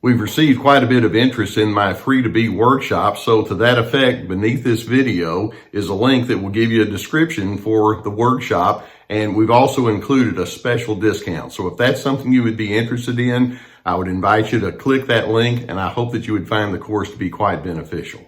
We've received quite a bit of interest in my free to be workshop, so to that effect, beneath this video is a link that will give you a description for the workshop, and we've also included a special discount. So if that's something you would be interested in, I would invite you to click that link, and I hope that you would find the course to be quite beneficial.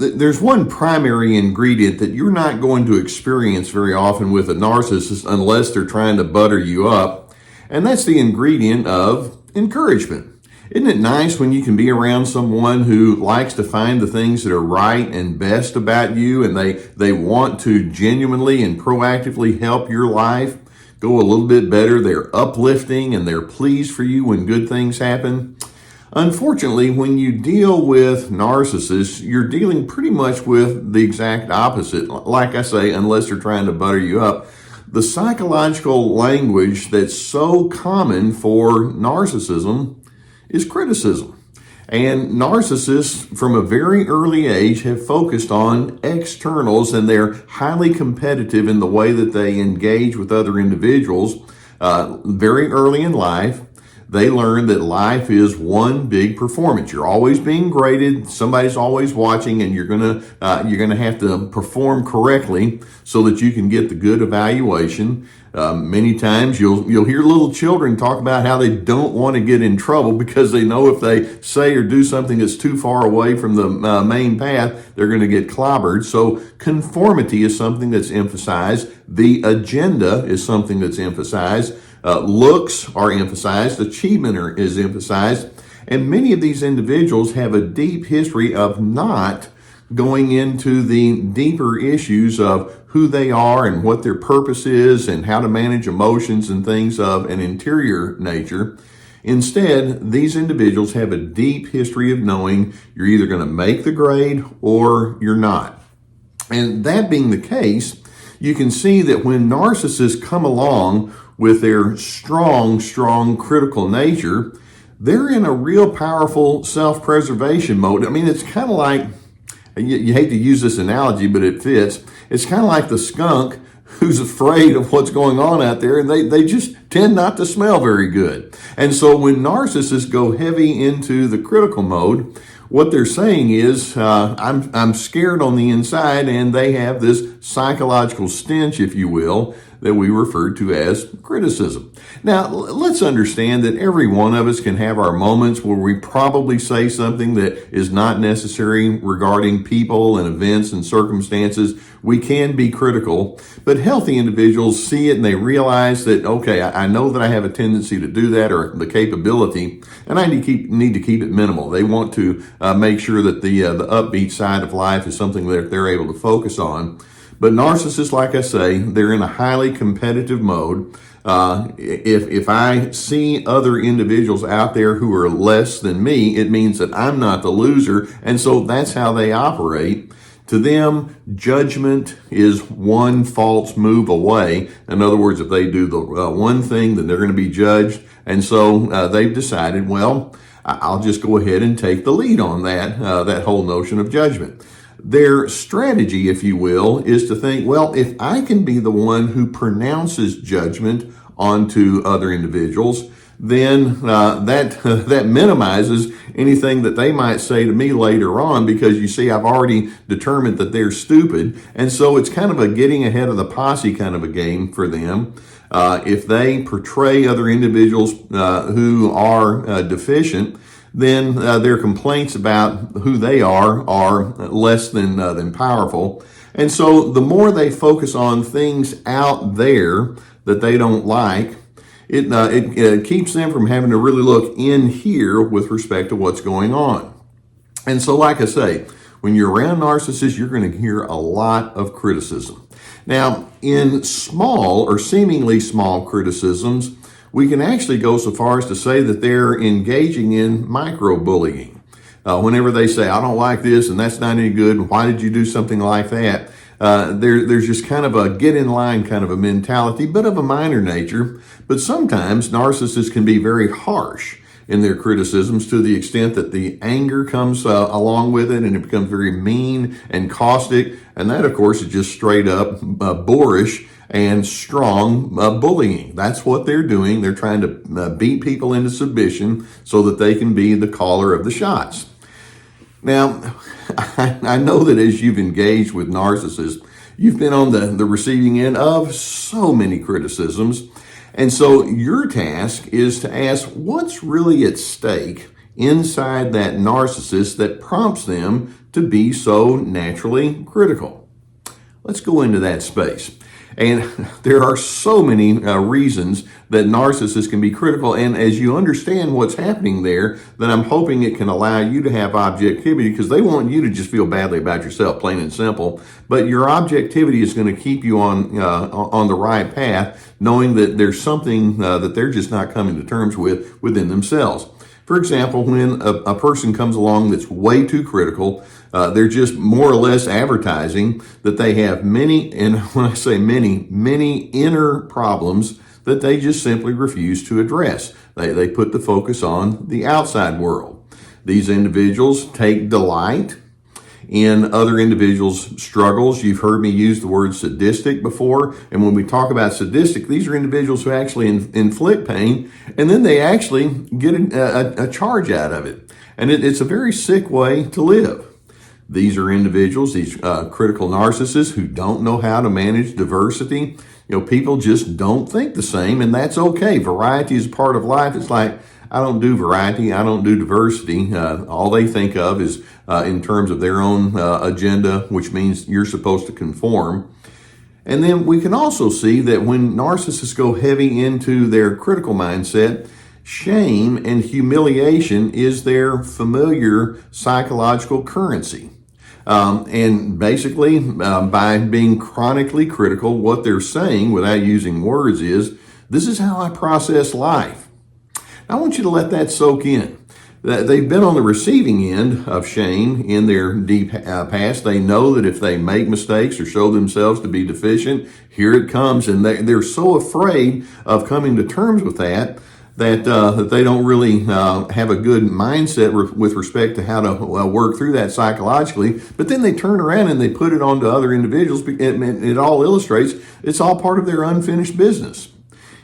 There's one primary ingredient that you're not going to experience very often with a narcissist unless they're trying to butter you up, and that's the ingredient of encouragement. Isn't it nice when you can be around someone who likes to find the things that are right and best about you, and they want to genuinely and proactively help your life go a little bit better? They're uplifting and they're pleased for you when good things happen. Unfortunately, when you deal with narcissists, you're dealing pretty much with the exact opposite. Like I say, unless they're trying to butter you up. The psychological language that's so common for narcissism is criticism. And narcissists from a very early age have focused on externals, and they're highly competitive in the way that they engage with other individuals. Very early in life, they learn that life is one big performance. You're always being graded. Somebody's always watching, and you're gonna have to perform correctly so that you can get the good evaluation. Many times you'll hear little children talk about how they don't want to get in trouble because they know if they say or do something that's too far away from the main path, they're going to get clobbered. So conformity is something that's emphasized. The agenda is something that's emphasized. Looks are emphasized, achievement is emphasized, and many of these individuals have a deep history of not going into the deeper issues of who they are and what their purpose is and how to manage emotions and things of an interior nature. Instead, these individuals have a deep history of knowing you're either going to make the grade or you're not. And that being the case, you can see that when narcissists come along with their strong critical nature, they're in a real powerful self-preservation mode. I mean, it's kind of like, you hate to use this analogy, but it fits. It's kind of like the skunk who's afraid of what's going on out there, and they just tend not to smell very good. And so when narcissists go heavy into the critical mode, what they're saying is, I'm scared on the inside, and they have this psychological stench, if you will, that we refer to as criticism. Now, let's understand that every one of us can have our moments where we probably say something that is not necessary regarding people and events and circumstances. We can be critical, but healthy individuals see it and they realize that, okay, I know that I have a tendency to do that, or the capability, and I need to keep it minimal. They want to make sure that the upbeat side of life is something that they're able to focus on. But narcissists, like I say, they're in a highly competitive mode. If I see other individuals out there who are less than me, it means that I'm not the loser. And so that's how they operate. To them, judgment is one false move away. In other words, if they do the one thing, then they're going to be judged. And so they've decided, well, I'll just go ahead and take the lead on that whole notion of judgment. Their strategy, if you will, is to think, well, if I can be the one who pronounces judgment onto other individuals, then that minimizes anything that they might say to me later on, because you see, I've already determined that they're stupid. And so it's kind of a getting ahead of the posse kind of a game for them. If they portray other individuals who are deficient, then their complaints about who they are less than powerful. And so the more they focus on things out there that they don't like, it keeps them from having to really look in here with respect to what's going on. And so, like I say, when you're around narcissists, you're going to hear a lot of criticism. Now, in small or seemingly small criticisms, we can actually go so far as to say that they're engaging in microbullying. Whenever they say, I don't like this and that's not any good, and why did you do something like that? There's just kind of a get in line kind of a mentality, but of a minor nature. But sometimes narcissists can be very harsh in their criticisms to the extent that the anger comes along with it, and it becomes very mean and caustic. And that, of course, is just straight up boorish and strong bullying. That's what they're doing. They're trying to beat people into submission so that they can be the caller of the shots. Now, I know that as you've engaged with narcissists, you've been on the receiving end of so many criticisms. And so your task is to ask what's really at stake inside that narcissist that prompts them to be so naturally critical. Let's go into that space. And there are so many reasons that narcissists can be critical. And as you understand what's happening there, then I'm hoping it can allow you to have objectivity, because they want you to just feel badly about yourself, plain and simple. But your objectivity is going to keep you on the right path, knowing that there's something that they're just not coming to terms with within themselves. For example, when a person comes along that's way too critical, they're just more or less advertising that they have many, and when I say many inner problems that they just simply refuse to address. They put the focus on the outside world. These individuals take delight in other individuals' struggles. You've heard me use the word sadistic before. And when we talk about sadistic, these are individuals who actually inflict pain, and then they actually get a charge out of it. And it's a very sick way to live. These are individuals, these critical narcissists, who don't know how to manage diversity. People just don't think the same, and that's okay. Variety is part of life. It's like, I don't do variety, I don't do diversity. All they think of is in terms of their own agenda, which means you're supposed to conform. And then we can also see that when narcissists go heavy into their critical mindset, shame and humiliation is their familiar psychological currency. And basically, by being chronically critical, what they're saying without using words is, this is how I process life. I want you to let that soak in. They've been on the receiving end of shame in their deep past. They know that if they make mistakes or show themselves to be deficient, here it comes. And they're so afraid of coming to terms with that they don't really have a good mindset with respect to how to work through that psychologically. But then they turn around and they put it onto other individuals. It all illustrates it's all part of their unfinished business.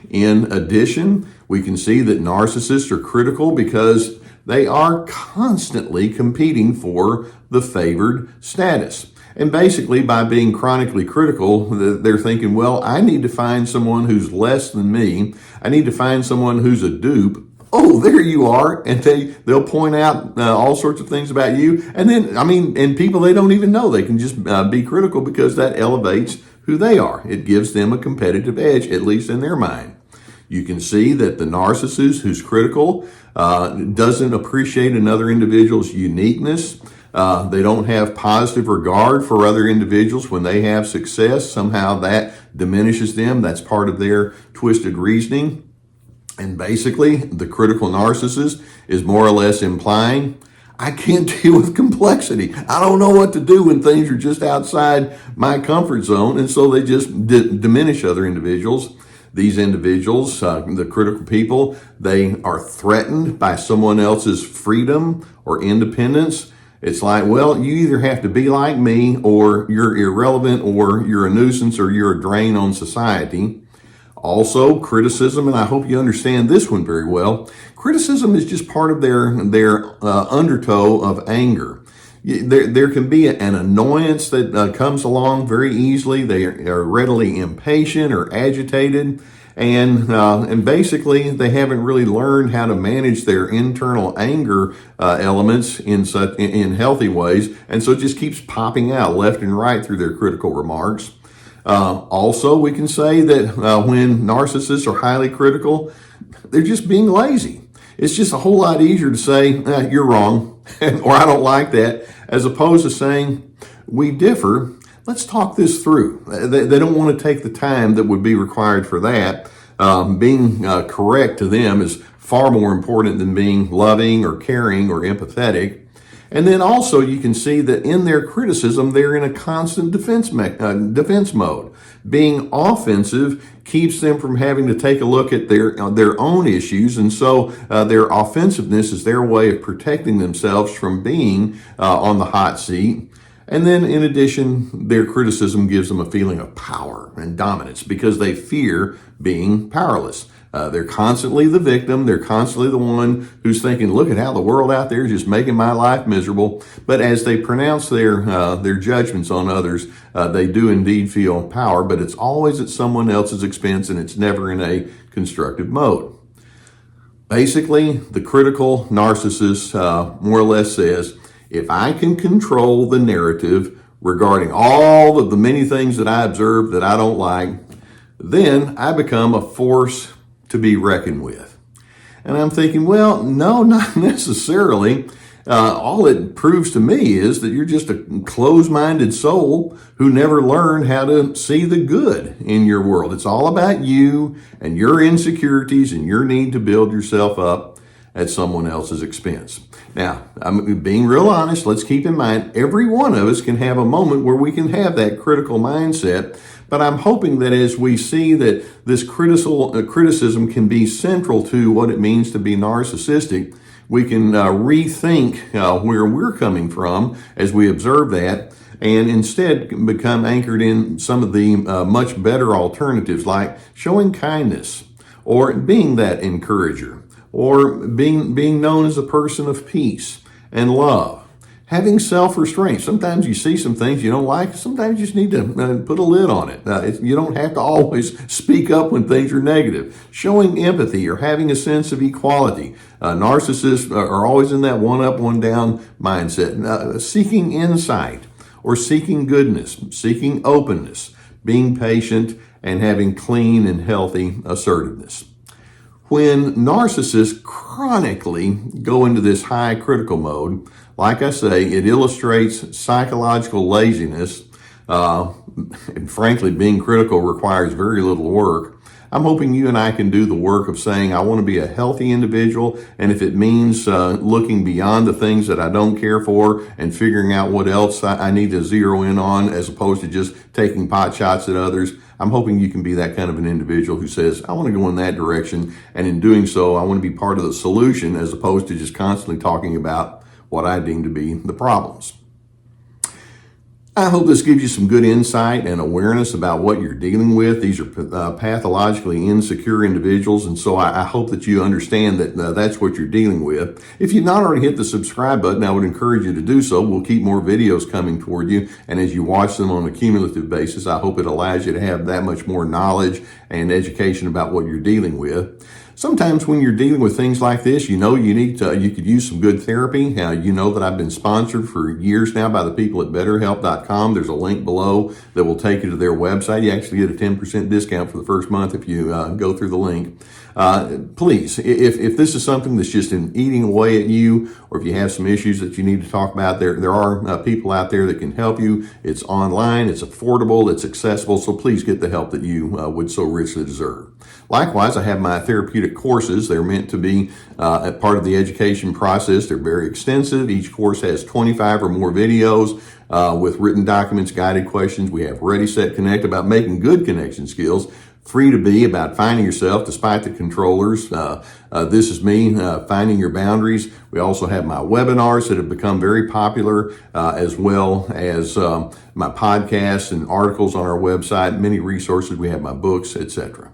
In addition, we can see that narcissists are critical because they are constantly competing for the favored status. And basically, by being chronically critical, they're thinking, well, I need to find someone who's less than me. I need to find someone who's a dupe. Oh, there you are. And they'll point out all sorts of things about you. And then, and people they don't even know, they can just be critical because that elevates who they are. It gives them a competitive edge, at least in their mind. You can see that the narcissist who's critical doesn't appreciate another individual's uniqueness. They don't have positive regard for other individuals. When they have success, somehow that diminishes them. That's part of their twisted reasoning. And basically, the critical narcissist is more or less implying, I can't deal with complexity. I don't know what to do when things are just outside my comfort zone. And so they just diminish other individuals. These individuals, the critical people, they are threatened by someone else's freedom or independence. It's like, well, you either have to be like me, or you're irrelevant, or you're a nuisance, or you're a drain on society. Also, criticism, and I hope you understand this one very well. Criticism is just part of their undertow of anger. There can be an annoyance that comes along very easily. They are readily impatient or agitated, and basically they haven't really learned how to manage their internal anger elements in healthy ways, and so it just keeps popping out left and right through their critical remarks. Also, we can say that when narcissists are highly critical, they're just being lazy. It's just a whole lot easier to say, you're wrong, or I don't like that, as opposed to saying, we differ, let's talk this through. They don't want to take the time that would be required for that. Being correct to them is far more important than being loving or caring or empathetic. And then also you can see that in their criticism, they're in a constant defense mode. Being offensive keeps them from having to take a look at their own issues. And so their offensiveness is their way of protecting themselves from being on the hot seat. And then in addition, their criticism gives them a feeling of power and dominance because they fear being powerless. They're constantly the victim. They're constantly the one who's thinking, look at how the world out there is just making my life miserable. But as they pronounce their judgments on others, they do indeed feel power, but it's always at someone else's expense and it's never in a constructive mode. Basically, the critical narcissist more or less says, if I can control the narrative regarding all of the many things that I observe that I don't like, then I become a force to be reckoned with. And I'm thinking, well, no, not necessarily. All it proves to me is that you're just a closed-minded soul who never learned how to see the good in your world. It's all about you and your insecurities and your need to build yourself up at someone else's expense. Now, I'm being real honest. Let's keep in mind, every one of us can have a moment where we can have that critical mindset. But I'm hoping that as we see that this criticism can be central to what it means to be narcissistic, we can rethink where we're coming from as we observe that, and instead become anchored in some of the much better alternatives, like showing kindness, or being that encourager, or being known as a person of peace and love. Having self-restraint. Sometimes you see some things you don't like. Sometimes you just need to put a lid on it. You don't have to always speak up when things are negative. Showing empathy or having a sense of equality. Narcissists are always in that one-up, one-down mindset. Seeking insight or seeking goodness, seeking openness, being patient, and having clean and healthy assertiveness. When narcissists chronically go into this high critical mode, like I say, it illustrates psychological laziness, and frankly, being critical requires very little work. I'm hoping you and I can do the work of saying, I want to be a healthy individual, and if it means looking beyond the things that I don't care for and figuring out what else I need to zero in on as opposed to just taking pot shots at others, I'm hoping you can be that kind of an individual who says, I want to go in that direction, and in doing so, I want to be part of the solution as opposed to just constantly talking about what I deem to be the problems. I hope this gives you some good insight and awareness about what you're dealing with. These are pathologically insecure individuals, and so I hope that you understand that that's what you're dealing with. If you've not already hit the subscribe button, I would encourage you to do so. We'll keep more videos coming toward you, and as you watch them on a cumulative basis, I hope it allows you to have that much more knowledge and education about what you're dealing with. Sometimes when you're dealing with things like this, you could use some good therapy. You know that I've been sponsored for years now by the people at BetterHelp.com. There's a link below that will take you to their website. You actually get a 10% discount for the first month if you go through the link. Please, if this is something that's just eating away at you, or if you have some issues that you need to talk about, there are people out there that can help you. It's online, it's affordable, it's accessible, so please get the help that you would so richly deserve. Likewise, I have my therapeutic courses. They're meant to be a part of the education process. They're very extensive. Each course has 25 or more videos with written documents, guided questions. We have Ready, Set, Connect about making good connection skills. Free to Be about finding yourself despite the controllers. This is me, finding your boundaries. We also have my webinars that have become very popular, as well as my podcasts and articles on our website, many resources. We have my books, etc.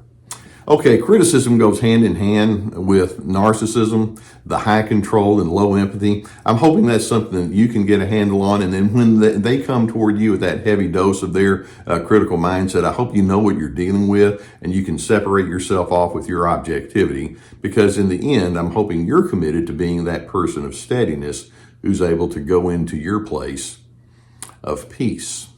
Okay, criticism goes hand in hand with narcissism, the high control and low empathy. I'm hoping that's something that you can get a handle on, and then when they come toward you with that heavy dose of their critical mindset, I hope you know what you're dealing with and you can separate yourself off with your objectivity, because in the end, I'm hoping you're committed to being that person of steadiness who's able to go into your place of peace.